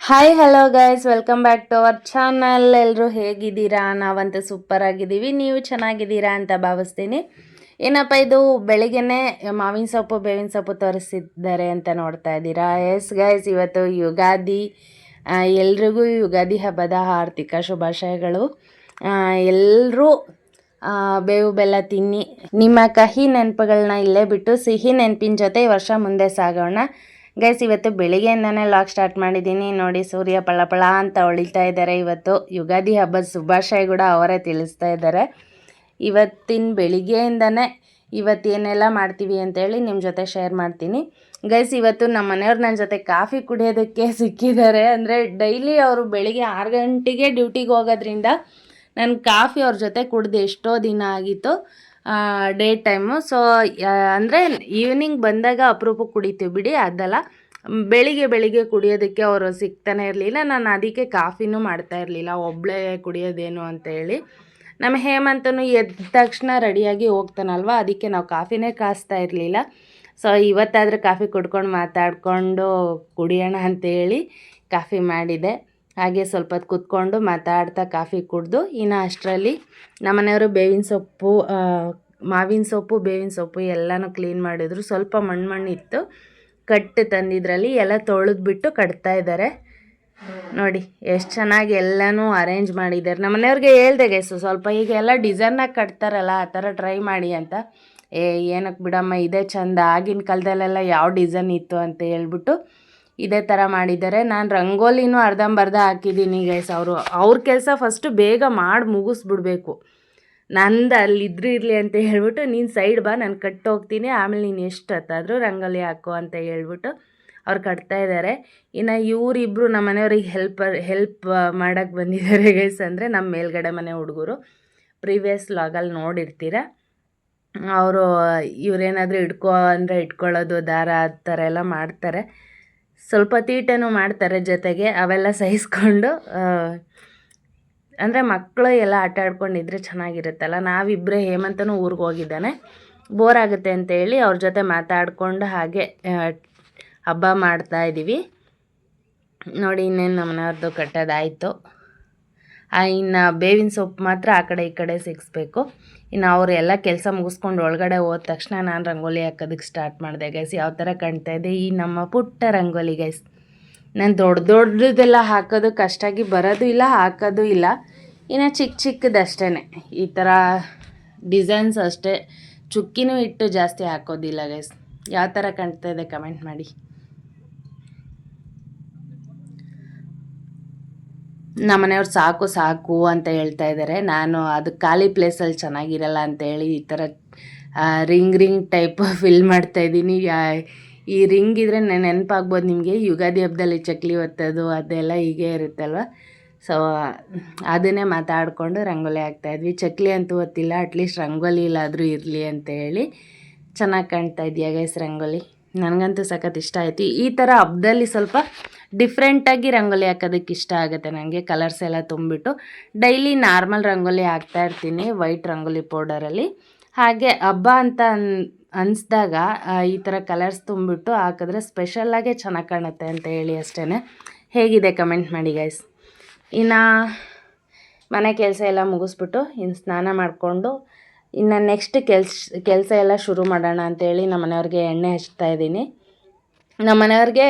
Hi hello guys, welcome back to our channel. ಎಲ್ಲರೂ ಹೇಗಿದ್ದೀರಾ? ನಾವಂತೂ ಸೂಪರ್ ಆಗಿದ್ದೀವಿ. ನೀವು ಚೆನ್ನಾಗಿದ್ದೀರಾ ಅಂತ ಭಾವಿಸ್ತೀನಿ. ಏನಪ್ಪ ಇದು ಬೆಳಿಗ್ಗೆನೆ ಮಾವಿನ ಸೊಪ್ಪು ಬೇವಿನ ಸೊಪ್ಪು ತೋರಿಸಿದ್ದಾರೆ ಅಂತ ನೋಡ್ತಾ ಇದ್ದೀರಾ? ಎಸ್ ಗೈಸ್, ಇವತ್ತು ಯುಗಾದಿ. ಎಲ್ರಿಗೂ ಯುಗಾದಿ ಹಬ್ಬದ ಆರ್ಥಿಕ ಶುಭಾಶಯಗಳು. ಎಲ್ಲರೂ ಬೇವು ಬೆಲ್ಲ ತಿನ್ನಿ, ನಿಮ್ಮ ಕಹಿ ನೆನಪುಗಳನ್ನ ಇಲ್ಲೇ ಬಿಟ್ಟು ಸಿಹಿ ನೆನಪಿನ ಜೊತೆ ಈ ವರ್ಷ ಮುಂದೆ ಸಾಗೋಣ. ಗೈಸ್, ಇವತ್ತು ಬೆಳಿಗ್ಗೆಯಿಂದನೇ ಲಾಗ್ ಸ್ಟಾರ್ಟ್ ಮಾಡಿದ್ದೀನಿ. ನೋಡಿ, ಸೂರ್ಯ ಪಳ ಅಂತ ಹೊಳಿತಾ ಇದ್ದಾರೆ. ಇವತ್ತು ಯುಗಾದಿ ಹಬ್ಬದ ಶುಭಾಶಯ ಕೂಡ ಅವರೇ ತಿಳಿಸ್ತಾ ಇದ್ದಾರೆ. ಇವತ್ತಿನ ಬೆಳಿಗ್ಗೆಯಿಂದನೇ ಇವತ್ತೇನೆಲ್ಲ ಮಾಡ್ತೀವಿ ಅಂತೇಳಿ ನಿಮ್ಮ ಜೊತೆ ಶೇರ್ ಮಾಡ್ತೀನಿ. ಗೈಸ್, ಇವತ್ತು ನಮ್ಮ ಮನೆಯವ್ರು ನನ್ನ ಜೊತೆ ಕಾಫಿ ಕುಡಿಯೋದಕ್ಕೆ ಸಿಕ್ಕಿದ್ದಾರೆ. ಅಂದರೆ ಡೈಲಿ ಅವರು ಬೆಳಿಗ್ಗೆ 6 ಗಂಟೆಗೆ ಡ್ಯೂಟಿಗೆ ಹೋಗೋದ್ರಿಂದ ನಾನು ಕಾಫಿ ಅವ್ರ ಜೊತೆ ಕುಡ್ದು ಎಷ್ಟೋ ದಿನ ಆಗಿತ್ತು, ಡೇ ಟೈಮು. ಸೊ ಅಂದರೆ ಈವ್ನಿಂಗ್ ಬಂದಾಗ ಅಪರೂಪಕ್ಕೆ ಕುಡಿತೀವಿ ಬಿಡಿ, ಅದಲ್ಲ ಬೆಳಿಗ್ಗೆ ಕುಡಿಯೋದಕ್ಕೆ ಅವರು ಸಿಗ್ತಾನೆ ಇರಲಿಲ್ಲ. ನಾನು ಅದಕ್ಕೆ ಕಾಫಿನೂ ಮಾಡ್ತಾ ಇರಲಿಲ್ಲ, ಒಬ್ಬಳೇ ಕುಡಿಯೋದೇನು ಅಂತೇಳಿ. ನಮ್ಮ ಹೇಮಂತನು ಎದ್ದ ತಕ್ಷಣ ರೆಡಿಯಾಗಿ ಹೋಗ್ತಾನಲ್ವ, ಅದಕ್ಕೆ ನಾವು ಕಾಫಿನೇ ಕಾಸ್ತಾ ಇರಲಿಲ್ಲ. ಸೊ ಇವತ್ತಾದರೂ ಕಾಫಿ ಕುಡ್ಕೊಂಡು ಮಾತಾಡಿಕೊಂಡು ಕುಡಿಯೋಣ ಅಂತೇಳಿ ಕಾಫಿ ಮಾಡಿದೆ. ಹಾಗೆ ಸ್ವಲ್ಪ ಹೊತ್ತು ಕೂತ್ಕೊಂಡು ಮಾತಾಡ್ತಾ ಕಾಫಿ ಕುಡಿದು, ಇನ್ನು ಅಷ್ಟರಲ್ಲಿ ನಮ್ಮನೆಯವರು ಮಾವಿನ ಸೊಪ್ಪು ಬೇವಿನ ಸೊಪ್ಪು ಎಲ್ಲನೂ ಕ್ಲೀನ್ ಮಾಡಿದ್ರು. ಸ್ವಲ್ಪ ಮಣ್ಣಿತ್ತು, ಕಟ್ಟು ತಂದಿದ್ರಲ್ಲಿ ಎಲ್ಲ ತೊಳೆದ್ಬಿಟ್ಟು ಕಟ್ತಾ ಇದ್ದಾರೆ. ನೋಡಿ ಎಷ್ಟು ಚೆನ್ನಾಗಿ ಎಲ್ಲನೂ ಅರೇಂಜ್ ಮಾಡಿದ್ದಾರೆ. ನಮ್ಮ ಮನೆಯವ್ರಿಗೆ ಹೇಳ್ದೆ ಗೈಸು, ಸ್ವಲ್ಪ ಈಗ ಎಲ್ಲ ಡಿಸೈನಾಗಿ ಕಟ್ತಾರಲ್ಲ, ಆ ಥರ ಟ್ರೈ ಮಾಡಿ ಅಂತ. ಏನಕ್ಕೆ ಬಿಡಮ್ಮ, ಇದೇ ಚೆಂದ, ಆಗಿನ ಕಾಲದಲ್ಲೆಲ್ಲ ಯಾವ ಡಿಸೈನ್ ಇತ್ತು ಅಂತ ಹೇಳ್ಬಿಟ್ಟು ಇದೇ ಥರ ಮಾಡಿದ್ದಾರೆ. ನಾನು ರಂಗೋಲಿನೂ ಅರ್ಧಂಬರ್ಧ ಹಾಕಿದ್ದೀನಿ ಗೈಸ್. ಅವ್ರ ಕೆಲಸ ಫಸ್ಟು ಬೇಗ ಮಾಡಿ ಮುಗಿಸ್ಬಿಡ್ಬೇಕು. ನಂದು ಅಲ್ಲಿದ್ರೂ ಇರಲಿ ಅಂತ ಹೇಳ್ಬಿಟ್ಟು, ನೀನು ಸೈಡ್ ಬಾ, ನಾನು ಹೋಗ್ತೀನಿ, ಆಮೇಲೆ ನೀನು ಎಷ್ಟು ಹೊತ್ತಾದರೂ ರಂಗೋಲಿ ಹಾಕು ಅಂತ ಹೇಳ್ಬಿಟ್ಟು ಅವ್ರು ಕಟ್ತಾ ಇದ್ದಾರೆ. ಇನ್ನು ಇವರಿಬ್ಬರು ನಮ್ಮ ಮನೆಯವ್ರಿಗೆ ಹೆಲ್ಪ್ ಮಾಡೋಕ್ಕೆ ಬಂದಿದ್ದಾರೆ ಗೈಸ್. ಅಂದರೆ ನಮ್ಮ ಮೇಲ್ಗಡೆ ಮನೆ ಹುಡುಗರು, ಪ್ರೀವಿಯಸ್ ಲಾಗಲ್ಲಿ ನೋಡಿರ್ತೀರ. ಅವರು ಇವರೇನಾದರೂ ಇಟ್ಕೊಳ್ಳೋದು, ದಾರ ಆ ಥರ ಎಲ್ಲ ಮಾಡ್ತಾರೆ. ಸ್ವಲ್ಪ ತೀಟೆನೂ ಮಾಡ್ತಾರೆ ಜೊತೆಗೆ. ಅವೆಲ್ಲ ಸಹಿಸ್ಕೊಂಡು, ಅಂದರೆ ಮಕ್ಕಳು ಎಲ್ಲ ಆಟ ಆಡ್ಕೊಂಡಿದ್ರೆ ಚೆನ್ನಾಗಿರುತ್ತಲ್ಲ. ನಾವಿಬ್ಬರೇ, ಹೇಮಂತನೂ ಊರಿಗೆ ಹೋಗಿದ್ದಾನೆ, ಬೋರ್ ಆಗುತ್ತೆ ಅಂತೇಳಿ ಅವ್ರ ಜೊತೆ ಮಾತಾಡಿಕೊಂಡು ಹಾಗೆ ಹಬ್ಬ ಮಾಡ್ತಾಯಿದ್ದೀವಿ. ನೋಡಿ, ಇನ್ನೇನು ನಮ್ಮನವ್ರದ್ದು ಕಟ್ಟೋದಾಯಿತು. ಇನ್ನು ಬೇವಿನ ಸೊಪ್ಪು ಮಾತ್ರ ಆ ಕಡೆ ಈ ಕಡೆ ಸಿಗಿಸ್ಬೇಕು. ಇನ್ನು ಅವರು ಎಲ್ಲ ಕೆಲಸ ಮುಗಿಸ್ಕೊಂಡು ಒಳಗಡೆ ಹೋದ ತಕ್ಷಣ ನಾನು ರಂಗೋಲಿ ಹಾಕೋದಕ್ಕೆ ಸ್ಟಾರ್ಟ್ ಮಾಡಿದೆ ಗೈಸ್. ಯಾವ ಥರ ಕಾಣ್ತಾ ಇದೆ ಈ ನಮ್ಮ ಪುಟ್ಟ ರಂಗೋಲಿ ಗೈಸ್. ನಾನು ದೊಡ್ಡದೆಲ್ಲ ಹಾಕೋದು ಕಷ್ಟಾಗಿ ಬರೋದು ಇಲ್ಲ, ಹಾಕೋದು ಇಲ್ಲ. ಇನ್ನು ಚಿಕ್ಕದಷ್ಟೇ, ಈ ಥರ ಡಿಸೈನ್ಸ್ ಅಷ್ಟೇ, ಚುಕ್ಕಿನೂ ಇಟ್ಟು ಜಾಸ್ತಿ ಹಾಕೋದಿಲ್ಲ ಗೈಸ್. ಯಾವ ಥರ ಕಾಣ್ತಾ ಇದೆ ಕಮೆಂಟ್ ಮಾಡಿ. ನಮ್ಮನೆಯವ್ರು ಸಾಕು ಅಂತ ಹೇಳ್ತಾ ಇದ್ದಾರೆ. ನಾನು ಅದು ಖಾಲಿ ಪ್ಲೇಸಲ್ಲಿ ಚೆನ್ನಾಗಿರಲ್ಲ ಅಂತೇಳಿ ಈ ಥರ ರಿಂಗ್ ಟೈಪ್ ಫಿಲ್ ಮಾಡ್ತಾಯಿದ್ದೀನಿ. ಈ ರಿಂಗ್ ಇದ್ದರೆ ನೆನಪಾಗ್ಬೋದು ನಿಮಗೆ, ಯುಗಾದಿ ಹಬ್ಬದಲ್ಲಿ ಚಕ್ಲಿ ಒತ್ತೋದು ಅದೆಲ್ಲ ಹೀಗೆ ಇರುತ್ತಲ್ವ. ಸೊ ಅದನ್ನೇ ಮಾತಾಡಿಕೊಂಡು ರಂಗೋಲಿ ಹಾಕ್ತಾಯಿದ್ವಿ. ಚಕ್ಲಿ ಅಂತೂ ಒತ್ತಿಲ್ಲ, ಅಟ್ಲೀಸ್ಟ್ ರಂಗೋಲಿ ಇಲ್ಲಾದರೂ ಇರಲಿ ಅಂತ ಹೇಳಿ. ಚೆನ್ನಾಗಿ ಕಾಣ್ತಾ ಇದೆಯಾ ಗೈಸ್ ರಂಗೋಲಿ? ನನಗಂತೂ ಸಖತ್ ಇಷ್ಟ ಆಯಿತು. ಈ ಥರ ಹಬ್ಬದಲ್ಲಿ ಸ್ವಲ್ಪ ಡಿಫ್ರೆಂಟಾಗಿ ರಂಗೋಲಿ ಹಾಕೋದಕ್ಕೆ ಇಷ್ಟ ಆಗುತ್ತೆ ನನಗೆ. ಕಲರ್ಸ್ ಎಲ್ಲ ತುಂಬಿಟ್ಟು ಡೈಲಿ ನಾರ್ಮಲ್ ರಂಗೋಲಿ ಹಾಕ್ತಾಯಿರ್ತೀನಿ, ವೈಟ್ ರಂಗೋಲಿ ಪೌಡರಲ್ಲಿ. ಹಾಗೆ ಹಬ್ಬ ಅಂತ ಅನಿಸ್ದಾಗ ಈ ಥರ ಕಲರ್ಸ್ ತುಂಬಿಟ್ಟು ಹಾಕಿದ್ರೆ ಸ್ಪೆಷಲ್ಲಾಗೆ ಚೆನ್ನಾಗಿ ಕಾಣುತ್ತೆ ಅಂತ ಹೇಳಿ ಅಷ್ಟೇ. ಹೇಗಿದೆ ಕಮೆಂಟ್ ಮಾಡಿ ಗೈಸ್. ಇನ್ನು ಮನೆ ಕೆಲಸ ಎಲ್ಲ ಮುಗಿಸ್ಬಿಟ್ಟು ಇನ್ನು ಸ್ನಾನ ಮಾಡಿಕೊಂಡು ಇನ್ನು ನೆಕ್ಸ್ಟ್ ಕೆಲಸ ಎಲ್ಲ ಶುರು ಮಾಡೋಣ ಅಂತೇಳಿ ನಮ್ಮ ಮನೆಯವ್ರಿಗೆ ಎಣ್ಣೆ ಹಚ್ತಾ ಇದ್ದೀನಿ. ನಮ್ಮ ಮನೆಯವ್ರಿಗೆ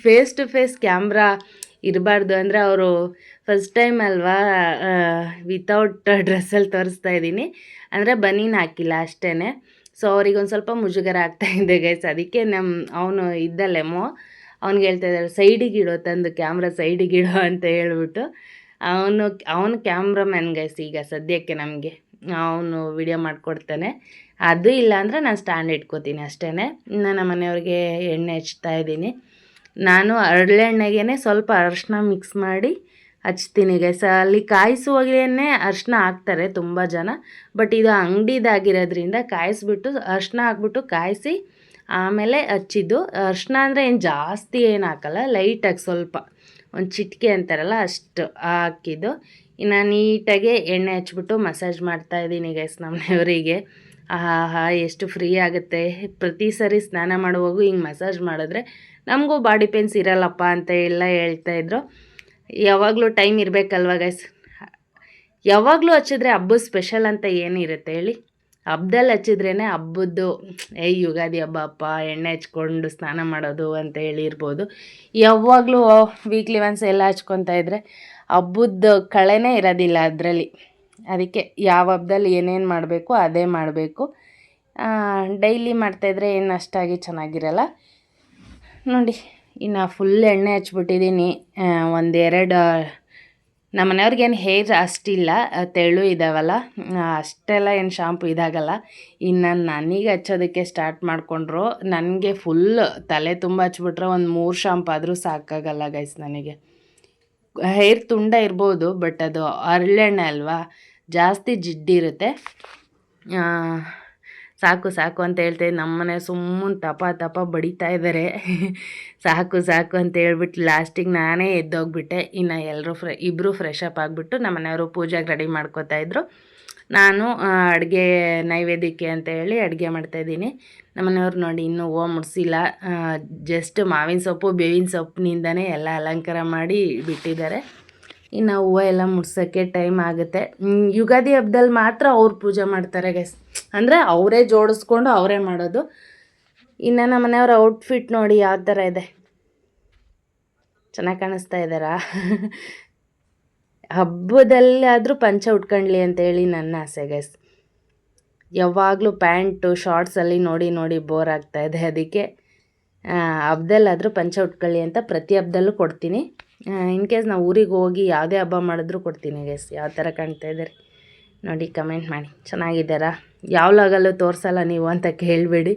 ಫೇಸ್ ಟು ಫೇಸ್ ಕ್ಯಾಮ್ರಾ ಇರಬಾರ್ದು, ಅಂದರೆ ಅವರು ಫಸ್ಟ್ ಟೈಮ್ ಅಲ್ವಾ, ವಿತೌಟ್ ಡ್ರೆಸ್ಸಲ್ಲಿ ತೋರಿಸ್ತಾ ಇದ್ದೀನಿ. ಅಂದರೆ ಬನೀನು ಹಾಕಿಲ್ಲ ಅಷ್ಟೇ. ಸೊ ಅವ್ರಿಗೊಂದು ಸ್ವಲ್ಪ ಮುಜುಗರ ಆಗ್ತಾಯಿದೆ ಗೈಸ್. ಅದಕ್ಕೆ ಅವನು ಇದ್ದಲ್ಲೆಮೋ ಅವ್ನಿಗೆ ಹೇಳ್ತಾ ಇದ್ದಾರೆ, ಸೈಡಿಗಿಡೋ, ತಂದು ಕ್ಯಾಮ್ರಾ ಸೈಡಿಗಿಡೋ ಅಂತ ಹೇಳ್ಬಿಟ್ಟು. ಅವನು ಕ್ಯಾಮ್ರಾಮ್ಯಾನ್ ಗೈಸ್ ಈಗ ಸದ್ಯಕ್ಕೆ. ನಮಗೆ ಅವನು ವಿಡಿಯೋ ಮಾಡಿಕೊಡ್ತಾನೆ. ಅದು ಇಲ್ಲ ಅಂದರೆ ನಾನು ಸ್ಟ್ಯಾಂಡ್ ಇಟ್ಕೋತೀನಿ ಅಷ್ಟೇ. ಇನ್ನು ನಮ್ಮ ಮನೆಯವ್ರಿಗೆ ಎಣ್ಣೆ ಹಚ್ತಾ ಇದ್ದೀನಿ. ನಾನು ಹರಳೆಣ್ಣೆಗೆ ಸ್ವಲ್ಪ ಅರಿಶಿನ ಮಿಕ್ಸ್ ಮಾಡಿ ಹಚ್ತೀನಿ ಗೈಸ್. ಅಲ್ಲಿ ಕಾಯಿಸುವಾಗಲೇ ಅರಿಶಿನ ಹಾಕ್ತಾರೆ ತುಂಬ ಜನ, ಬಟ್ ಇದು ಅಂಗಡಿದಾಗಿರೋದ್ರಿಂದ ಕಾಯಿಸ್ಬಿಟ್ಟು ಅರಿಶಿನ ಹಾಕ್ಬಿಟ್ಟು ಕಾಯಿಸಿ ಆಮೇಲೆ ಹಚ್ಚಿದ್ದು. ಅರಿಶಿನ ಅಂದರೆ ಏನು ಜಾಸ್ತಿ ಏನು ಹಾಕಲ್ಲ, ಲೈಟಾಗಿ ಸ್ವಲ್ಪ ಒಂದು ಚಿಟಿಕೆ ಅಂತಾರಲ್ಲ ಅಷ್ಟು ಹಾಕಿದ್ದು. ಇನ್ನು ನೀಟಾಗಿ ಎಣ್ಣೆ ಹಚ್ಬಿಟ್ಟು ಮಸಾಜ್ ಮಾಡ್ತಾಯಿದ್ದೀನಿ ಗೈಸ್ ನಮ್ಮನೆಯವರಿಗೆ. ಎಷ್ಟು ಫ್ರೀ ಆಗುತ್ತೆ. ಪ್ರತಿ ಸರಿ ಸ್ನಾನ ಮಾಡುವಾಗೂ ಹಿಂಗೆ ಮಸಾಜ್ ಮಾಡಿದ್ರೆ ನಮಗೂ ಬಾಡಿ ಪೇನ್ಸ್ ಇರಲ್ಲಪ್ಪ ಅಂತ ಎಲ್ಲ ಹೇಳ್ತಾಯಿದ್ರು. ಯಾವಾಗಲೂ ಟೈಮ್ ಇರಬೇಕಲ್ವ ಗೈಸ್. ಯಾವಾಗಲೂ ಹಚ್ಚಿದ್ರೆ ಹಬ್ಬದ ಸ್ಪೆಷಲ್ ಅಂತ ಏನಿರುತ್ತೆ ಹೇಳಿ? ಹಬ್ದಲ್ಲಿ ಹಚ್ಚಿದ್ರೇ ಹಬ್ಬದ್ದು ಯುಗಾದಿ ಹಬ್ಬ ಅಪ್ಪ ಎಣ್ಣೆ ಹಚ್ಕೊಂಡು ಸ್ನಾನ ಮಾಡೋದು ಅಂತ ಹೇಳಿರ್ಬೋದು. ಯಾವಾಗಲೂ ವೀಕ್ಲಿ ಒನ್ಸ್ ಎಲ್ಲ ಹಚ್ಕೊತಾ ಇದ್ದರೆ ಹಬ್ಬದ ಕಳೆನೇ ಇರೋದಿಲ್ಲ ಅದರಲ್ಲಿ. ಅದಕ್ಕೆ ಯಾವ ಹಬ್ಬದಲ್ಲಿ ಏನೇನು ಮಾಡಬೇಕು ಅದೇ ಮಾಡಬೇಕು. ಡೈಲಿ ಮಾಡ್ತಾಯಿದ್ರೆ ಏನು ಅಷ್ಟಾಗಿ ಚೆನ್ನಾಗಿರಲ್ಲ ನೋಡಿ. ಇನ್ನು ಫುಲ್ ಎಣ್ಣೆ ಹಚ್ಬಿಟ್ಟಿದ್ದೀನಿ. ಒಂದೆರಡು ನಮ್ಮ ಮನೆಯವ್ರಿಗೇನು ಹೇರ್ ಅಷ್ಟಿಲ್ಲ, ತೆಳು ಇದ್ದಾವಲ್ಲ, ಅಷ್ಟೆಲ್ಲ ಏನು ಶಾಂಪು ಇದಾಗಲ್ಲ. ಇನ್ನು ನನಗೆ ಹಚ್ಚೋದಕ್ಕೆ ಸ್ಟಾರ್ಟ್ ಮಾಡಿಕೊಂಡ್ರು. ನನಗೆ ಫುಲ್ ತಲೆ ತುಂಬ ಹಚ್ಬಿಟ್ರೆ ಒಂದು 3 ಶಾಂಪು ಆದರೂ ಸಾಕಾಗಲ್ಲ ಗೈಸ್. ನನಗೆ ಹೇರ್ ತುಂಡ ಇರ್ಬೋದು, ಬಟ್ ಅದು ಹರಳೆಣ್ಣೆ ಅಲ್ವಾ, ಜಾಸ್ತಿ ಜಿಡ್ಡಿರುತ್ತೆ. ಸಾಕು ಸಾಕು ಅಂತ ಹೇಳ್ತಾಯಿದ್ದು ನಮ್ಮ ಮನೆ ಸುಮ್ಮನೆ ತಪ ಬಡಿತಾ ಇದ್ದಾರೆ. ಸಾಕು ಸಾಕು ಅಂತ ಹೇಳ್ಬಿಟ್ಟು ಲಾಸ್ಟಿಗೆ ನಾನೇ ಎದ್ದೋಗ್ಬಿಟ್ಟೆ. ಇನ್ನು ಎಲ್ಲರೂ ಇಬ್ಬರು ಫ್ರೆಶ್ ಅಪ್ ಆಗಿಬಿಟ್ಟು ನಮ್ಮ ಮನೆಯವರು ಪೂಜೆಗೆ ರೆಡಿ ಮಾಡ್ಕೋತಾಯಿದ್ರು. ನಾನು ಅಡುಗೆ ನೈವೇದ್ಯಕ್ಕೆ ಅಂತ ಹೇಳಿ ಅಡುಗೆ ಮಾಡ್ತಾಯಿದ್ದೀನಿ. ನಮ್ಮ ಮನೆಯವ್ರು ನೋಡಿ ಇನ್ನೂ ಹೂವು ಮುಡಿಸಿಲ್ಲ. ಜಸ್ಟ್ ಮಾವಿನ ಸೊಪ್ಪು ಬೇವಿನ ಸೊಪ್ಪಿನಿಂದನೇ ಎಲ್ಲ ಅಲಂಕಾರ ಮಾಡಿ ಬಿಟ್ಟಿದ್ದಾರೆ. ಇನ್ನು ಹೂವು ಎಲ್ಲ ಮುಡ್ಸೋಕ್ಕೆ ಟೈಮ್ ಆಗುತ್ತೆ. ಯುಗಾದಿ ಹಬ್ಬದಲ್ಲಿ ಮಾತ್ರ ಅವ್ರು ಪೂಜೆ ಮಾಡ್ತಾರೆ ಗೈಸ್. ಅಂದರೆ ಅವರೇ ಜೋಡಿಸ್ಕೊಂಡು ಅವರೇ ಮಾಡೋದು. ಇನ್ನು ನಮ್ಮ ಮನೆಯವ್ರ ಔಟ್ಫಿಟ್ ನೋಡಿ ಯಾವ ಥರ ಇದೆ, ಚೆನ್ನಾಗಿ ಕಾಣಿಸ್ತಾ ಇದ್ದಾರಾ? ಹಬ್ಬದಲ್ಲಿ ಆದರೂ ಪಂಚ ಉಟ್ಕೊಳ್ಳಿ ಅಂತೇಳಿ ನನ್ನ ಆಸೆ ಗೈಸ್. ಯಾವಾಗಲೂ ಪ್ಯಾಂಟು ಶಾರ್ಟ್ಸಲ್ಲಿ ನೋಡಿ ನೋಡಿ ಬೋರ್ ಆಗ್ತಾಯಿದೆ. ಅದಕ್ಕೆ ಹಬ್ಬದಲ್ಲಾದರೂ ಪಂಚ ಉಟ್ಕೊಳ್ಳಿ ಅಂತ ಪ್ರತಿ ಹಬ್ಬದಲ್ಲೂ ಕೊಡ್ತೀನಿ. ಇನ್ ಕೇಸ್ ನಾವು ಊರಿಗೆ ಹೋಗಿ ಯಾವುದೇ ಹಬ್ಬ ಮಾಡಿದ್ರೂ ಕೊಡ್ತೀನಿ ಗೈಸ್. ಯಾವ ಥರ ಕಾಣ್ತಾ ಇದ್ದಾರೆ ನೋಡಿ, ಕಮೆಂಟ್ ಮಾಡಿ. ಚೆನ್ನಾಗಿದ್ದಾರಾ? ಯಾವ ಲಾಗಲ್ಲೂ ತೋರಿಸಲ್ಲ ನೀವು ಅಂತ ಕೇಳಬೇಡಿ.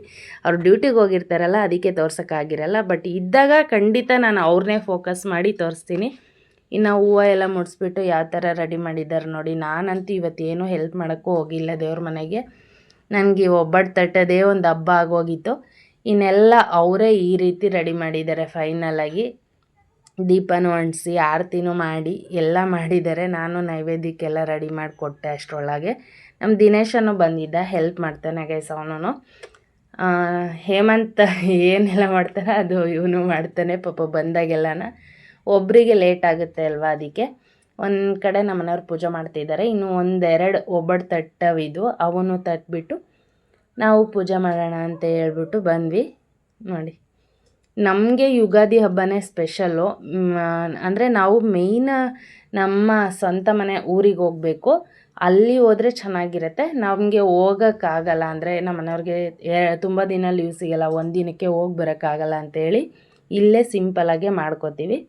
ಅವ್ರು ಡ್ಯೂಟಿಗೆ ಹೋಗಿರ್ತಾರಲ್ಲ, ಅದಕ್ಕೆ ತೋರ್ಸೋಕ್ಕಾಗಿರಲ್ಲ. ಬಟ್ ಇದ್ದಾಗ ಖಂಡಿತ ನಾನು ಅವ್ರನ್ನೇ ಫೋಕಸ್ ಮಾಡಿ ತೋರಿಸ್ತೀನಿ. ಇನ್ನು ಹೂವು ಎಲ್ಲ ಮುಡಿಸ್ಬಿಟ್ಟು ಯಾವ ಥರ ರೆಡಿ ಮಾಡಿದ್ದಾರೆ ನೋಡಿ. ನಾನಂತೂ ಇವತ್ತೇನೂ ಹೆಲ್ಪ್ ಮಾಡೋಕ್ಕೂ ಹೋಗಿಲ್ಲ ದೇವ್ರ ಮನೆಗೆ. ನನಗೆ ಒಬ್ಬಟ್ಟು ತಟ್ಟೋದೇ ಒಂದು ಹಬ್ಬ ಆಗೋಗಿತ್ತು. ಇನ್ನೆಲ್ಲ ಅವರೇ ಈ ರೀತಿ ರೆಡಿ ಮಾಡಿದ್ದಾರೆ ಫೈನಲಾಗಿ. ದೀಪನೂ ಅಂಟಿಸಿ ಆರತಿನೂ ಮಾಡಿ ಎಲ್ಲ ಮಾಡಿದ್ದಾರೆ. ನಾನು ನೈವೇದ್ಯಕ್ಕೆಲ್ಲ ರೆಡಿ ಮಾಡಿಕೊಟ್ಟೆ ಅಷ್ಟರೊಳಗೆ. ನಮ್ಮ ದಿನೇಶನು ಬಂದಿದ್ದ, ಹೆಲ್ಪ್ ಮಾಡ್ತಾನೆ ಗೈಸ್. ಅವನು ಹೇಮಂತ್ ಏನೆಲ್ಲ ಮಾಡ್ತಾನೆ ಅದು ಇವನು ಮಾಡ್ತಾನೆ ಪಾಪ. ಬಂದಾಗೆಲ್ಲನ ಒಬ್ಬರಿಗೆ ಲೇಟ್ ಆಗುತ್ತೆ ಅಲ್ವಾ, ಅದಕ್ಕೆ ಒಂದು ಕಡೆ ನಮ್ಮ ಮನೆಯವ್ರು ಪೂಜೆ ಮಾಡ್ತಿದ್ದಾರೆ. ಇನ್ನು ಒಂದೆರಡು ಒಬ್ಬಟ್ಟು ತಟ್ಟವಿದು, ಅವನು ತಟ್ಬಿಟ್ಟು ನಾವು ಪೂಜೆ ಮಾಡೋಣ ಅಂತ ಹೇಳ್ಬಿಟ್ಟು ಬಂದ್ವಿ ನೋಡಿ. ನಮಗೆ ಯುಗಾದಿ ಹಬ್ಬನೇ ಸ್ಪೆಷಲ್ಲು. ಅಂದರೆ ನಾವು ಮೇಯ್ನ ನಮ್ಮ ಸ್ವಂತ ಮನೆ ಊರಿಗೆ ಹೋಗಬೇಕು. ಅಲ್ಲಿ ಹೋದರೆ ಚೆನ್ನಾಗಿರುತ್ತೆ. ನಮಗೆ ಹೋಗೋಕ್ಕಾಗಲ್ಲ, ಅಂದರೆ ನಮ್ಮ ಮನೆಯವ್ರಿಗೆ ತುಂಬ ದಿನ ಲೀವ್ ಸಿಗಲ್ಲ, ಒಂದು ದಿನಕ್ಕೆ ಹೋಗಿ ಬರೋಕ್ಕಾಗಲ್ಲ ಅಂಥೇಳಿ ಇಲ್ಲೇ ಸಿಂಪಲಾಗೆ ಮಾಡ್ಕೋತೀವಿ.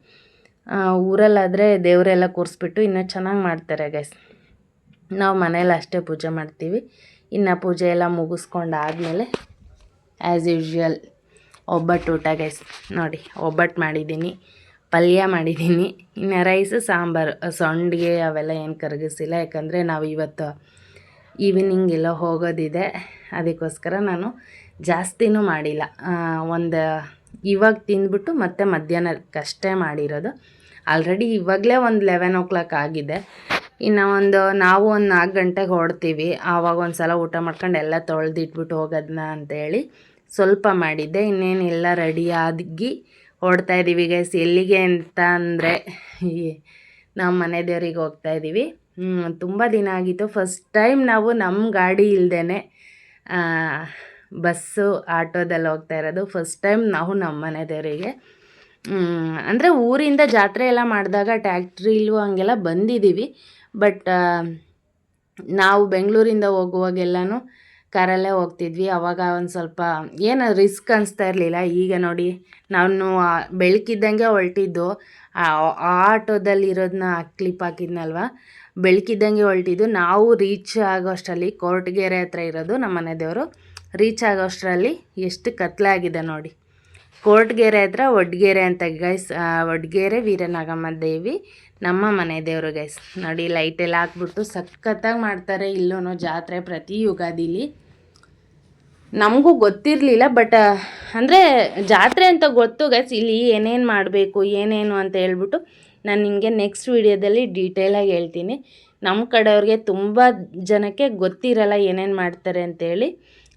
ಊರಲ್ಲಾದರೆ ದೇವರೆಲ್ಲ ಕೂರಿಸ್ಬಿಟ್ಟು ಇನ್ನೂ ಚೆನ್ನಾಗಿ ಮಾಡ್ತಾರೆ ಗೈಸ್. ನಾವು ಮನೇಲಿ ಅಷ್ಟೇ ಪೂಜೆ ಮಾಡ್ತೀವಿ. ಇನ್ನು ಪೂಜೆ ಎಲ್ಲ ಮುಗಿಸ್ಕೊಂಡು ಆದಮೇಲೆ ಆ್ಯಸ್ ಯೂಶ್ವಲ್ ಒಬ್ಬಟ್ಟು ಊಟ ಗೈಸ್ ನೋಡಿ. ಒಬ್ಬಟ್ಟು ಮಾಡಿದ್ದೀನಿ, ಪಲ್ಯ ಮಾಡಿದ್ದೀನಿ. ಇನ್ನು ರೈಸು ಸಾಂಬಾರು, ಸಂಡಿಗೆ ಅವೆಲ್ಲ ಏನು ಕರಗಿಸಿಲ್ಲ. ಯಾಕಂದರೆ ನಾವು ಇವತ್ತು ಈವ್ನಿಂಗ್ ಎಲ್ಲ ಹೋಗೋದಿದೆ, ಅದಕ್ಕೋಸ್ಕರ ನಾನು ಜಾಸ್ತಿನೂ ಮಾಡಿಲ್ಲ. ಇವಾಗ ತಿಂದ್ಬಿಟ್ಟು ಮತ್ತೆ ಮಧ್ಯಾಹ್ನಕ್ಕಷ್ಟೇ ಮಾಡಿರೋದು. ಆಲ್ರೆಡಿ ಇವಾಗಲೇ ಒಂದು 11 o'clock ಆಗಿದೆ. ಇನ್ನು ನಾವು ಒಂದು 4 ಗಂಟೆಗೆ ಹೊರಡ್ತೀವಿ. ಆವಾಗ ಒಂದು ಸಲ ಊಟ ಮಾಡ್ಕೊಂಡು ಎಲ್ಲ ತೊಳೆದಿಟ್ಬಿಟ್ಟು ಹೋಗೋದನ್ನ ಅಂತೇಳಿ ಸ್ವಲ್ಪ ಮಾಡಿದ್ದೆ. ಇನ್ನೇನೆಲ್ಲ ರೆಡಿಯಾಗಿ ಹೊರಡ್ತಾಯಿದ್ದೀವಿ ಗೈಸ್. ಎಲ್ಲಿಗೆ ಅಂತ ಅಂದರೆ ನಮ್ಮ ಮನೆ ದೇವ್ರಿಗೆ ಹೋಗ್ತಾಯಿದ್ದೀವಿ. ತುಂಬ ದಿನ ಆಗಿತ್ತು. ಫಸ್ಟ್ ಟೈಮ್ ನಾವು ನಮ್ಮ ಗಾಡಿ ಇಲ್ಲದೇ ಬಸ್ಸು ಆಟೋದಲ್ಲಿ ಹೋಗ್ತಾ ಇರೋದು. ಫಸ್ಟ್ ಟೈಮ್ ನಾವು ನಮ್ಮ ಮನೆ ದೇವರಿಗೆ, ಅಂದರೆ ಊರಿಂದ ಜಾತ್ರೆ ಎಲ್ಲ ಮಾಡಿದಾಗ ಟ್ಯಾಕ್ಟ್ರಿಲೂ ಹಂಗೆಲ್ಲ ಬಂದಿದ್ದೀವಿ. ಬಟ್ ನಾವು ಬೆಂಗಳೂರಿಂದ ಹೋಗುವಾಗೆಲ್ಲನೂ ಕಾರಲ್ಲೇ ಹೋಗ್ತಿದ್ವಿ. ಆವಾಗ ಒಂದು ಸ್ವಲ್ಪ ಏನು ರಿಸ್ಕ್ ಅನಿಸ್ತಾ ಇರಲಿಲ್ಲ. ಈಗ ನೋಡಿ, ನಾನು ಬೆಳಕಿದ್ದಂಗೆ ಹೊರಟಿದ್ದು. ಆ ಆಟೋದಲ್ಲಿರೋದನ್ನ ಕ್ಲಿಪ್ ಹಾಕಿದ್ನಲ್ವ, ಬೆಳಕಿದ್ದಂಗೆ ಹೊರಟಿದ್ದು. ನಾವು ರೀಚ್ ಆಗೋಷ್ಟರಲ್ಲಿ, ಕೊರಟಗೆರೆ ಹತ್ರ ಇರೋದು ನಮ್ಮ ಮನೆ ದೇವರು, ರೀಚ್ ಆಗೋಷ್ಟರಲ್ಲಿ ಎಷ್ಟು ಕತ್ಲಾಗಿದೆ ನೋಡಿ. ಕೊರಟಗೆರೆ ಹತ್ರ ಒಡ್ಗೆರೆ ಅಂತ ಗೈಸ್. ಒಡ್ಗೆರೆ ವೀರನಾಗಮ್ಮ ದೇವಿ ನಮ್ಮ ಮನೆ ದೇವರು ಗೈಸ್. ನೋಡಿ ಲೈಟೆಲ್ಲ ಹಾಕ್ಬಿಟ್ಟು ಸಖತ್ತಾಗಿ ಮಾಡ್ತಾರೆ ಇಲ್ಲೂ ಜಾತ್ರೆ ಪ್ರತಿ ಯುಗಾದಿಲಿ. ನಮಗೂ ಗೊತ್ತಿರಲಿಲ್ಲ, ಬಟ್ ಅಂದರೆ ಜಾತ್ರೆ ಅಂತ ಗೊತ್ತು ಗೈಸ್. ಇಲ್ಲಿ ಏನೇನು ಮಾಡಬೇಕು ಏನೇನು ಅಂತ ಹೇಳ್ಬಿಟ್ಟು ನಾನು ನಿಮಗೆ ನೆಕ್ಸ್ಟ್ ವೀಡಿಯೋದಲ್ಲಿ ಡೀಟೇಲಾಗಿ ಹೇಳ್ತೀನಿ. ನಮ್ಮ ಕಡೆಯವ್ರಿಗೆ ತುಂಬ ಜನಕ್ಕೆ ಗೊತ್ತಿರಲ್ಲ ಏನೇನು ಮಾಡ್ತಾರೆ ಅಂತೇಳಿ.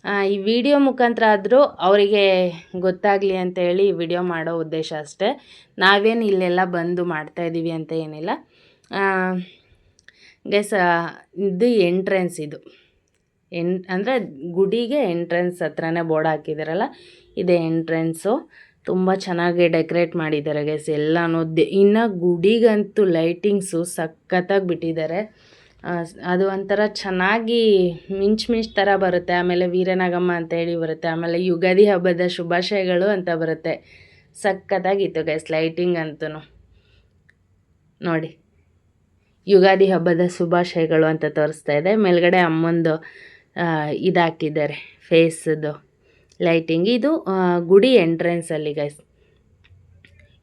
ಈ ವಿಡಿಯೋ ಮುಖಾಂತರ ಆದರೂ ಅವರಿಗೆ ಗೊತ್ತಾಗಲಿ ಅಂತೇಳಿ ವಿಡಿಯೋ ಮಾಡೋ ಉದ್ದೇಶ ಅಷ್ಟೇ. ನಾವೇನು ಇಲ್ಲೆಲ್ಲ ಬಂದು ಮಾಡ್ತಾಯಿದ್ದೀವಿ ಅಂತ ಏನಿಲ್ಲ. ಗೈಸ್ ಇದು ಎಂಟ್ರೆನ್ಸ್, ಇದು ಅಂದರೆ ಗುಡಿಗೆ ಎಂಟ್ರೆನ್ಸ್ ಹತ್ರನೇ ಬೋರ್ಡ್ ಹಾಕಿದಾರಲ್ಲ, ಇದೇ ಎಂಟ್ರೆನ್ಸು. ತುಂಬ ಚೆನ್ನಾಗಿ ಡೆಕೋರೇಟ್ ಮಾಡಿದ್ದಾರೆ ಗೈಸ್ ಎಲ್ಲನೂ. ಇನ್ನು ಗುಡಿಗಂತೂ ಲೈಟಿಂಗ್ಸು ಸಖತ್ತಾಗಿ ಬಿಟ್ಟಿದ್ದಾರೆ. ಅದು ಒಂಥರ ಚೆನ್ನಾಗಿ ಮಿಂಚು ಥರ ಬರುತ್ತೆ. ಆಮೇಲೆ ವೀರನಾಗಮ್ಮ ಅಂತೇಳಿ ಬರುತ್ತೆ. ಆಮೇಲೆ ಯುಗಾದಿ ಹಬ್ಬದ ಶುಭಾಶಯಗಳು ಅಂತ ಬರುತ್ತೆ. ಸಖತ್ತಾಗಿತ್ತು ಗೈಸ್ ಲೈಟಿಂಗ್ ಅಂತೂ. ನೋಡಿ, ಯುಗಾದಿ ಹಬ್ಬದ ಶುಭಾಶಯಗಳು ಅಂತ ತೋರಿಸ್ತಾ ಇದೆ. ಮೇಲ್ಗಡೆ ಅಮ್ಮಂದು ಇದಾಕಿದ್ದಾರೆ ಫೇಸದು ಲೈಟಿಂಗ್. ಇದು ಗುಡಿ ಎಂಟ್ರೆನ್ಸಲ್ಲಿ ಗೈಸ್.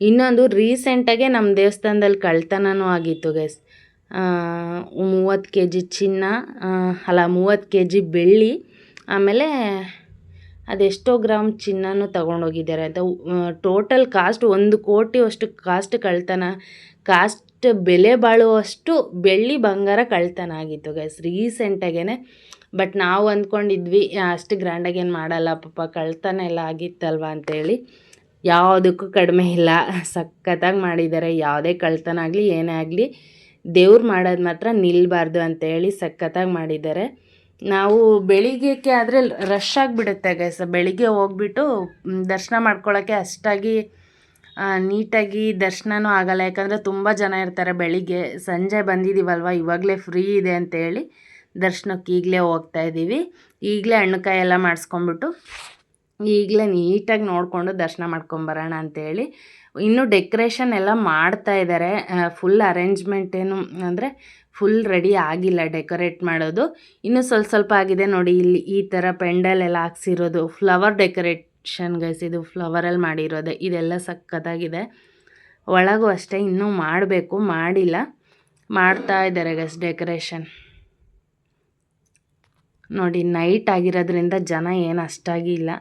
ಇನ್ನೊಂದು ರೀಸೆಂಟಾಗೆ ನಮ್ಮ ದೇವಸ್ಥಾನದಲ್ಲಿ ಕಳ್ತನನೂ ಆಗಿತ್ತು ಗೈಸ್. 30 kg ಚಿನ್ನ, 30 kg ಬೆಳ್ಳಿ, ಆಮೇಲೆ ಅದೆಷ್ಟೋ ಗ್ರಾಮ್ ಚಿನ್ನನೂ ತೊಗೊಂಡೋಗಿದ್ದಾರೆ ಅಂತ. ಟೋಟಲ್ ಕಾಸ್ಟ್ 1 ಕೋಟಿ ಅಷ್ಟು ಕಾಸ್ಟ್ ಕಳ್ತನ, ಕಾಸ್ಟ್ ಬೆಲೆ ಬಾಳುವಷ್ಟು ಬೆಳ್ಳಿ ಬಂಗಾರ ಕಳ್ತನ ಆಗಿತ್ತು ಗೈಸ್ ರೀಸೆಂಟಾಗೇ. ಬಟ್ ನಾವು ಅಂದ್ಕೊಂಡಿದ್ವಿ ಅಷ್ಟು ಗ್ರ್ಯಾಂಡಾಗೇನು ಮಾಡಲ್ಲ ಪಾಪ, ಕಳ್ತನ ಎಲ್ಲ ಆಗಿತ್ತಲ್ವ ಅಂತೇಳಿ. ಯಾವುದಕ್ಕೂ ಕಡಿಮೆ ಇಲ್ಲ, ಸಖತ್ತಾಗಿ ಮಾಡಿದ್ದಾರೆ. ಯಾವುದೇ ಕಳ್ತನ ಆಗಲಿ ಏನೇ ಆಗಲಿ ದೇವ್ರು ಮಾಡೋದು ಮಾತ್ರ ನಿಲ್ಲಬಾರ್ದು ಅಂತೇಳಿ ಸಖತ್ತಾಗಿ ಮಾಡಿದ್ದಾರೆ. ನಾವು ಬೆಳಿಗ್ಗೆಕ್ಕೆ ಆದರೆ ರಶ್ ಆಗಿಬಿಡುತ್ತೆ ಗೈಸ್. ಬೆಳಿಗ್ಗೆ ಹೋಗ್ಬಿಟ್ಟು ದರ್ಶನ ಮಾಡ್ಕೊಳ್ಳೋಕ್ಕೆ ಅಷ್ಟಾಗಿ ನೀಟಾಗಿ ದರ್ಶನವೂ ಆಗಲ್ಲ, ಯಾಕಂದರೆ ತುಂಬ ಜನ ಇರ್ತಾರೆ ಬೆಳಿಗ್ಗೆ. ಸಂಜೆ ಬಂದಿದ್ದೀವಲ್ವ, ಇವಾಗಲೇ ಫ್ರೀ ಇದೆ ಅಂತೇಳಿ ದರ್ಶನಕ್ಕೆ ಈಗಲೇ ಹೋಗ್ತಾಯಿದ್ದೀವಿ. ಈಗಲೇ ಹಣ್ಣುಕಾಯಿ ಎಲ್ಲ ಮಾಡಿಸ್ಕೊಂಬಿಟ್ಟು ಈಗಲೇ ನೀಟಾಗಿ ನೋಡಿಕೊಂಡು ದರ್ಶನ ಮಾಡ್ಕೊಂಬರೋಣ ಅಂತೇಳಿ. ಇನ್ನೂ ಡೆಕೋರೇಷನ್ ಎಲ್ಲ ಮಾಡ್ತಾಯಿದ್ದಾರೆ. ಫುಲ್ ಅರೇಂಜ್ಮೆಂಟ್ ಏನು ಅಂದರೆ ಫುಲ್ ರೆಡಿ ಆಗಿಲ್ಲ ಡೆಕೋರೇಟ್ ಮಾಡೋದು, ಇನ್ನೂ ಸ್ವಲ್ಪ ಆಗಿದೆ. ನೋಡಿ, ಇಲ್ಲಿ ಈ ಥರ ಪೆಂಡಲ್ ಎಲ್ಲ ಹಾಕ್ಸಿರೋದು ಫ್ಲವರ್ ಡೆಕೋರೇಷನ್ ಗೈಸ್. ಇದು ಫ್ಲವರಲ್ಲಿ ಮಾಡಿರೋದೆ, ಇದೆಲ್ಲ ಸಖತ್ತಾಗಿದೆ. ಒಳಗೂ ಅಷ್ಟೇ ಇನ್ನೂ ಮಾಡಬೇಕು, ಮಾಡಿಲ್ಲ, ಮಾಡ್ತಾ ಇದ್ದಾರೆ ಗೈಸ್ ಡೆಕೋರೇಷನ್. ನೋಡಿ, ನೈಟ್ ಆಗಿರೋದ್ರಿಂದ ಜನ ಏನು ಅಷ್ಟಾಗಿ ಇಲ್ಲ,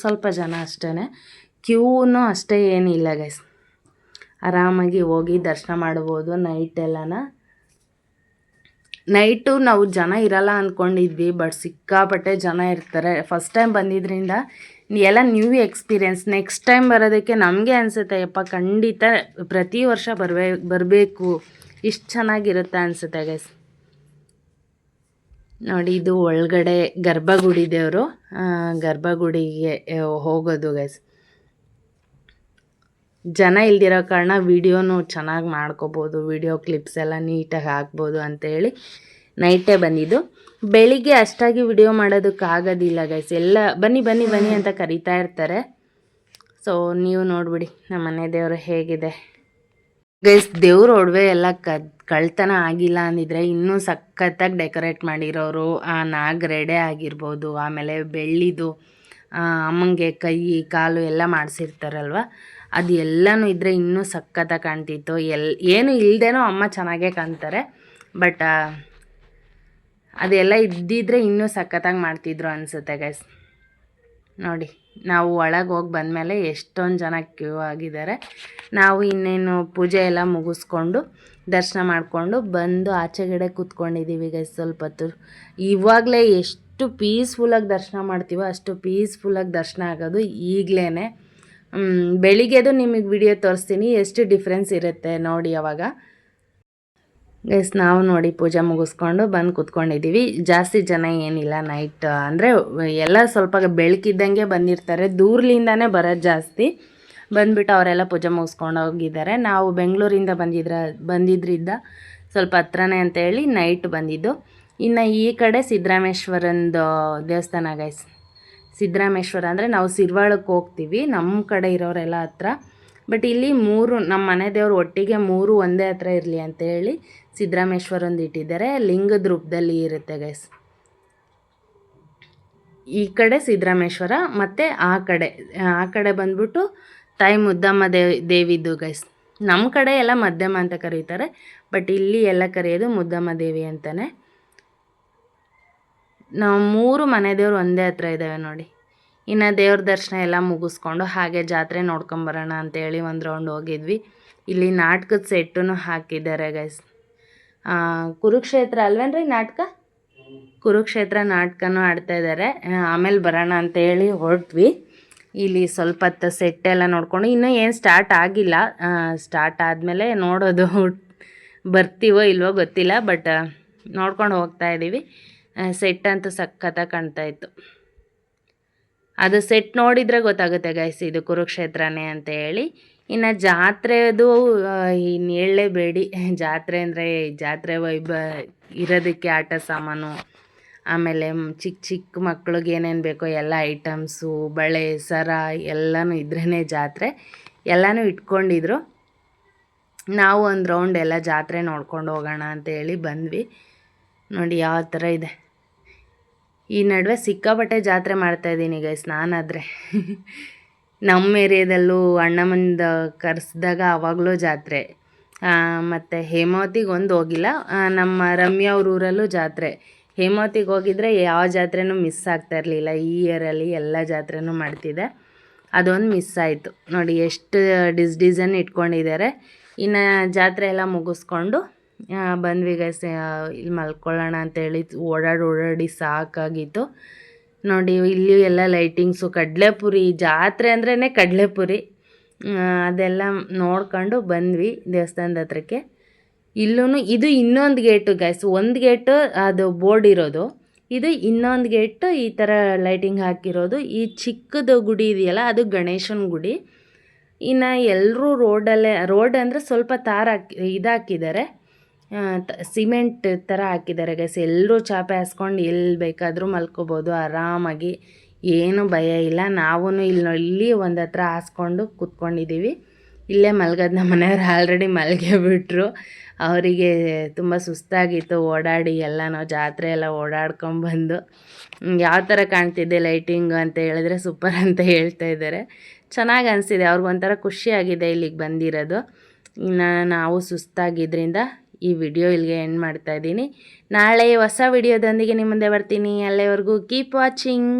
ಸ್ವಲ್ಪ ಜನ ಅಷ್ಟೇ. ಕ್ಯೂನೂ ಅಷ್ಟೇ ಏನಿಲ್ಲ ಗೈಸ್, ಆರಾಮಾಗಿ ಹೋಗಿ ದರ್ಶನ ಮಾಡ್ಬೋದು ನೈಟೆಲ್ಲನ. ನೈಟು ನಾವು ಜನ ಇರಲ್ಲ ಅಂದ್ಕೊಂಡಿದ್ವಿ, ಬಟ್ ಸಿಕ್ಕಾಪಟ್ಟೆ ಜನ ಇರ್ತಾರೆ. ಫಸ್ಟ್ ಟೈಮ್ ಬಂದಿದ್ದರಿಂದ ಎಲ್ಲ ನ್ಯೂ ಎಕ್ಸ್ಪೀರಿಯೆನ್ಸ್. ನೆಕ್ಸ್ಟ್ ಟೈಮ್ ಬರೋದಕ್ಕೆ ನಮಗೆ ಅನಿಸುತ್ತೆ, ಯಪ್ಪ ಖಂಡಿತ ಪ್ರತಿ ವರ್ಷ ಬರಬೇಕು, ಇಷ್ಟು ಚೆನ್ನಾಗಿರುತ್ತೆ ಅನಿಸುತ್ತೆ ಗೈಸ್. ನೋಡಿ, ಇದು ಒಳಗಡೆ ಗರ್ಭಗುಡಿ ದೇವರು, ಗರ್ಭಗುಡಿಗೆ ಹೋಗೋದು ಗೈಸ್. ಜನ ಇಲ್ದಿರೋ ಕಾರಣ ವಿಡಿಯೋನು ಚೆನ್ನಾಗಿ ಮಾಡ್ಕೋಬೋದು, ವಿಡಿಯೋ ಕ್ಲಿಪ್ಸ್ ಎಲ್ಲ ನೀಟಾಗಿ ಹಾಕ್ಬೋದು ಅಂತೇಳಿ ನೈಟೇ ಬಂದಿದ್ದು. ಬೆಳಿಗ್ಗೆ ಅಷ್ಟಾಗಿ ವಿಡಿಯೋ ಮಾಡೋದಕ್ಕಾಗೋದಿಲ್ಲ ಗೈಸ್, ಎಲ್ಲ ಬನ್ನಿ ಬನ್ನಿ ಬನ್ನಿ ಅಂತ ಕರೀತಾ ಇರ್ತಾರೆ. ಸೊ ನೀವು ನೋಡಿಬಿಡಿ ನಮ್ಮ ಮನೆ ದೇವರು ಹೇಗಿದೆ ಗೈಸ್. ದೇವ್ರ ಒಡವೆ ಎಲ್ಲ ಕಳ್ತನ ಆಗಿಲ್ಲ ಅಂದಿದ್ರೆ ಇನ್ನೂ ಸಖತ್ತಾಗಿ ಡೆಕೋರೇಟ್ ಮಾಡಿರೋರು. ಆ ನಾಗರೆಡೆ ಆಗಿರ್ಬೋದು, ಆಮೇಲೆ ಬೆಳ್ಳಿದು ಅಮ್ಮಂಗೆ ಕೈ ಕಾಲು ಎಲ್ಲ ಮಾಡಿಸಿರ್ತಾರಲ್ವ, ಅದು ಎಲ್ಲನೂ ಇದ್ದರೆ ಇನ್ನೂ ಸಖತ್ತಾಗಿ ಕಾಣ್ತಿತ್ತು. ಏನು ಇಲ್ಲದೇನೋ ಅಮ್ಮ ಚೆನ್ನಾಗೇ ಕಾಣ್ತಾರೆ, ಬಟ್ ಅದೆಲ್ಲ ಇದ್ದಿದ್ರೆ ಇನ್ನೂ ಸಖತ್ತಾಗಿ ಮಾಡ್ತಿದ್ರು ಅನಿಸುತ್ತೆ ಗೈಸ್. ನೋಡಿ, ನಾವು ಒಳಗೆ ಹೋಗಿ ಬಂದಮೇಲೆ ಎಷ್ಟೊಂದು ಜನ ಕ್ಯೂ ಆಗಿದ್ದಾರೆ. ನಾವು ಇನ್ನೇನು ಪೂಜೆ ಎಲ್ಲ ಮುಗಿಸ್ಕೊಂಡು ದರ್ಶನ ಮಾಡಿಕೊಂಡು ಬಂದು ಆಚೆಗಡೆ ಕೂತ್ಕೊಂಡಿದ್ದೀವಿ ಗೈಸ್ ಸ್ವಲ್ಪ ಹೊತ್ತು. ಇವಾಗಲೇ ಎಷ್ಟು ಪೀಸ್ಫುಲ್ಲಾಗಿ ದರ್ಶನ ಮಾಡ್ತೀವೋ ಅಷ್ಟು ಪೀಸ್ಫುಲ್ಲಾಗಿ ದರ್ಶನ ಆಗೋದು ಈಗಲೇ. ಬೆಳಿಗ್ಗೆದು ನಿಮಗೆ ವಿಡಿಯೋ ತೋರಿಸ್ತೀನಿ, ಎಷ್ಟು ಡಿಫ್ರೆನ್ಸ್ ಇರುತ್ತೆ ನೋಡಿ ಅವಾಗ ಗೈಸ್. ನಾವು ನೋಡಿ ಪೂಜೆ ಮುಗಿಸ್ಕೊಂಡು ಬಂದು ಕೂತ್ಕೊಂಡಿದ್ದೀವಿ. ಜಾಸ್ತಿ ಜನ ಏನಿಲ್ಲ, ನೈಟ್ ಅಂದರೆ ಎಲ್ಲ ಸ್ವಲ್ಪ ಬೆಳಕಿದ್ದಂಗೆ ಬಂದಿರ್ತಾರೆ, ದೂರಲಿಂದನೇ ಬರೋದು ಜಾಸ್ತಿ. ಬಂದುಬಿಟ್ಟು ಅವರೆಲ್ಲ ಪೂಜೆ ಮುಗಿಸ್ಕೊಂಡು ಹೋಗಿದ್ದಾರೆ. ನಾವು ಬೆಂಗಳೂರಿಂದ ಬಂದಿದ್ದರಿಂದ ಸ್ವಲ್ಪ ಹತ್ರನೇ ಅಂತೇಳಿ ನೈಟ್ ಬಂದಿದ್ದು. ಇನ್ನು ಈ ಕಡೆ ಸಿದ್ದರಾಮೇಶ್ವರಂದು ದೇವಸ್ಥಾನ ಗೈಸ್. ಸಿದ್ದರಾಮೇಶ್ವರ ಅಂದರೆ ನಾವು ಸಿರ್ವಾಳಕ್ಕೆ ಹೋಗ್ತೀವಿ, ನಮ್ಮ ಕಡೆ ಇರೋರೆಲ್ಲ ಹತ್ರ. ಬಟ್ ಇಲ್ಲಿ 3 ನಮ್ಮ ಮನೆ ದೇವರು ಒಟ್ಟಿಗೆ 3 ಒಂದೇ ಹತ್ರ ಇರಲಿ ಅಂತೇಳಿ ಸಿದ್ದರಾಮೇಶ್ವರಂದು ಇಟ್ಟಿದ್ದಾರೆ. ಲಿಂಗದ ರೂಪದಲ್ಲಿ ಇರುತ್ತೆ ಗೈಸ್. ಈ ಕಡೆ ಸಿದ್ದರಾಮೇಶ್ವರ ಮತ್ತು ಆ ಕಡೆ ಬಂದ್ಬಿಟ್ಟು ತಾಯಿ ಮುದ್ದಮ್ಮ ದೇವಿದು ಗೈಸ್. ನಮ್ಮ ಕಡೆ ಎಲ್ಲ ಮಧ್ಯಮ ಅಂತ ಕರೀತಾರೆ, ಬಟ್ ಇಲ್ಲಿ ಎಲ್ಲ ಕರೆಯೋದು ಮುದ್ದಮ್ಮ ದೇವಿ ಅಂತಲೇ. ನಾವು 3 ಮನೆ ದೇವರು ಒಂದೇ ಹತ್ರ ಇದ್ದಾವೆ ನೋಡಿ. ಇನ್ನು ದೇವ್ರ ದರ್ಶನ ಎಲ್ಲ ಮುಗಿಸ್ಕೊಂಡು ಹಾಗೆ ಜಾತ್ರೆ ನೋಡ್ಕೊಂಬರೋಣ ಅಂತೇಳಿ ಒಂದು ರೌಂಡ್ ಹೋಗಿದ್ವಿ. ಇಲ್ಲಿ ನಾಟಕದ ಸೆಟ್ಟನ್ನು ಹಾಕಿದ್ದಾರೆ ಗೈಸ್. ಕುರುಕ್ಷೇತ್ರ ಅಲ್ವೇನ್ರಿ ನಾಟಕ? ಕುರುಕ್ಷೇತ್ರ ನಾಟಕನೂ ಆಡ್ತಾ ಇದ್ದಾರೆ. ಆಮೇಲೆ ಬರೋಣ ಅಂತೇಳಿ ಹೊರಟ್ವಿ. ಇಲ್ಲಿ ಸ್ವಲ್ಪ ಹೊತ್ತು ಸೆಟ್ ಎಲ್ಲ ನೋಡಿಕೊಂಡು ಇನ್ನೂ ಏನು ಸ್ಟಾರ್ಟ್ ಆಗಿಲ್ಲ. ಸ್ಟಾರ್ಟ್ ಆದಮೇಲೆ ನೋಡೋದು ಬರ್ತೀವೋ ಇಲ್ವೋ ಗೊತ್ತಿಲ್ಲ, ಬಟ್ ನೋಡ್ಕೊಂಡು ಹೋಗ್ತಾ ಇದ್ದೀವಿ. ಸೆಟ್ ಅಂತೂ ಸಖತ್ತಾಗಿ ಕಾಣ್ತಾ ಇತ್ತು. ಅದು ಸೆಟ್ ನೋಡಿದರೆ ಗೊತ್ತಾಗುತ್ತೆ ಗೈಸ್ ಇದು ಕುರುಕ್ಷೇತ್ರನೇ ಅಂತ ಹೇಳಿ. ಇನ್ನು ಜಾತ್ರೆದು ಇನ್ನು ಹೇಳಲೇಬೇಡಿ. ಜಾತ್ರೆ ಅಂದರೆ ಜಾತ್ರೆ ವೈಬ ಇರೋದಕ್ಕೆ ಆಟ ಸಾಮಾನು, ಆಮೇಲೆ ಚಿಕ್ಕ ಚಿಕ್ಕ ಮಕ್ಳಿಗೆ ಏನೇನು ಬೇಕೋ ಎಲ್ಲ ಐಟಮ್ಸು, ಬಳೆ ಸರ ಎಲ್ಲನೂ ಇದ್ರೇ ಜಾತ್ರೆ. ಎಲ್ಲನೂ ಇಟ್ಕೊಂಡಿದ್ರು. ನಾವು ಒಂದು ರೌಂಡ್ ಎಲ್ಲ ಜಾತ್ರೆ ನೋಡ್ಕೊಂಡು ಹೋಗೋಣ ಅಂತೇಳಿ ಬಂದ್ವಿ. ನೋಡಿ ಯಾವ ಥರ ಇದೆ. ಈ ನಡುವೆ ಸಿಕ್ಕಾಪಟ್ಟೆ ಜಾತ್ರೆ ಮಾಡ್ತಾಯಿದ್ದೀನಿ ಗೈಸ್ ನಾನಾದರೆ. ನಮ್ಮ ಏರಿಯಾದಲ್ಲೂ ಅಣ್ಣಮ್ಮಂದು ಕರೆಸ್ದಾಗ ಆವಾಗಲೂ ಜಾತ್ರೆ. ಮತ್ತು ಹೇಮಾವತಿಗೆ ಒಂದು ಹೋಗಿಲ್ಲ, ನಮ್ಮ ರಮ್ಯಾ ಅವ್ರ ಊರಲ್ಲೂ ಜಾತ್ರೆ. ಹೇಮಾವತಿಗೆ ಹೋಗಿದ್ರೆ ಯಾವ ಜಾತ್ರೆನೂ ಮಿಸ್ ಆಗ್ತಾ ಇರಲಿಲ್ಲ. ಈ ಇಯರಲ್ಲಿ ಎಲ್ಲ ಜಾತ್ರೆನೂ ಮಾಡ್ತಿದ್ದೆ, ಅದೊಂದು ಮಿಸ್ ಆಯಿತು. ನೋಡಿ ಎಷ್ಟು ಡಿಸೈನ್ ಇಟ್ಕೊಂಡಿದ್ದಾರೆ. ಇನ್ನು ಜಾತ್ರೆ ಎಲ್ಲ ಮುಗಿಸ್ಕೊಂಡು ಬಂದ್ವಿ ಗೈಸ್. ಇಲ್ಲಿ ಮಲ್ಕೊಳ್ಳೋಣ ಅಂತೇಳಿ ಓಡಾಡಿ ಸಾಕಾಗಿತ್ತು. ನೋಡಿ ಇಲ್ಲಿ ಎಲ್ಲ ಲೈಟಿಂಗ್ಸು, ಕಡಲೆಪುರಿ, ಜಾತ್ರೆ ಅಂದ್ರೇ ಕಡಲೆಪುರಿ, ಅದೆಲ್ಲ ನೋಡ್ಕೊಂಡು ಬಂದ್ವಿ ದೇವಸ್ಥಾನದ ಹತ್ರಕ್ಕೆ. ಇಲ್ಲೂ ಇದು ಇನ್ನೊಂದು ಗೇಟು ಗೈಸ್. ಒಂದು ಗೇಟು ಅದು ಬೋರ್ಡ್ ಇರೋದು, ಇದು ಇನ್ನೊಂದು ಗೇಟು ಈ ಥರ ಲೈಟಿಂಗ್ ಹಾಕಿರೋದು. ಈ ಚಿಕ್ಕದು ಗುಡಿ ಇದೆಯಲ್ಲ ಅದು ಗಣೇಶನ ಗುಡಿ. ಇನ್ನು ಎಲ್ಲರೂ ರೋಡ್ ಅಂದರೆ ಸ್ವಲ್ಪ ಇದಾಕಿದ್ದಾರೆ, ಸಿಮೆಂಟ್ ಥರ ಹಾಕಿದ್ದಾರೆ ಗೈಸ್. ಎಲ್ಲರೂ ಚಾಪೆ ಹಾಸ್ಕೊಂಡು ಎಲ್ಲಿ ಬೇಕಾದರೂ ಮಲ್ಕೋಬೋದು ಆರಾಮಾಗಿ, ಏನೂ ಭಯ ಇಲ್ಲ. ನಾವೂ ಇಲ್ಲಿ ಒಂದು ಹತ್ರ ಹಾಸ್ಕೊಂಡು ಕೂತ್ಕೊಂಡಿದ್ದೀವಿ. ಇಲ್ಲೇ ಮಲ್ಗೋದು. ನಮ್ಮ ಮನೆಯವ್ರು ಆಲ್ರೆಡಿ ಮಲ್ಗೆ ಬಿಟ್ಟರು. ಅವರಿಗೆ ತುಂಬ ಸುಸ್ತಾಗಿತ್ತು ಓಡಾಡಿ ಎಲ್ಲನೂ, ಜಾತ್ರೆ ಎಲ್ಲ ಓಡಾಡ್ಕೊಂಬಂದು. ಯಾವ ಥರ ಕಾಣ್ತಿದ್ದೆ ಲೈಟಿಂಗು ಅಂತ ಹೇಳಿದ್ರೆ ಸೂಪರ್ ಅಂತ ಹೇಳ್ತಾ ಇದ್ದಾರೆ. ಚೆನ್ನಾಗಿ ಅನಿಸಿದೆ, ಅವ್ರಿಗೊಂಥರ ಖುಷಿಯಾಗಿದೆ ಇಲ್ಲಿಗೆ ಬಂದಿರೋದು. ಇನ್ನು ನಾವು ಸುಸ್ತಾಗಿದ್ದರಿಂದ ಈ ವಿಡಿಯೋ ಇಲ್ಲಿಗೆ ಎಂಡ್ ಮಾಡ್ತಾಯಿದ್ದೀನಿ. ನಾಳೆ ಹೊಸ ವಿಡಿಯೋದೊಂದಿಗೆ ನಿಮ್ಮ ಮುಂದೆ ಬರ್ತೀನಿ. ಅಲ್ಲಿವರೆಗೂ ಕೀಪ್ ವಾಚಿಂಗ್.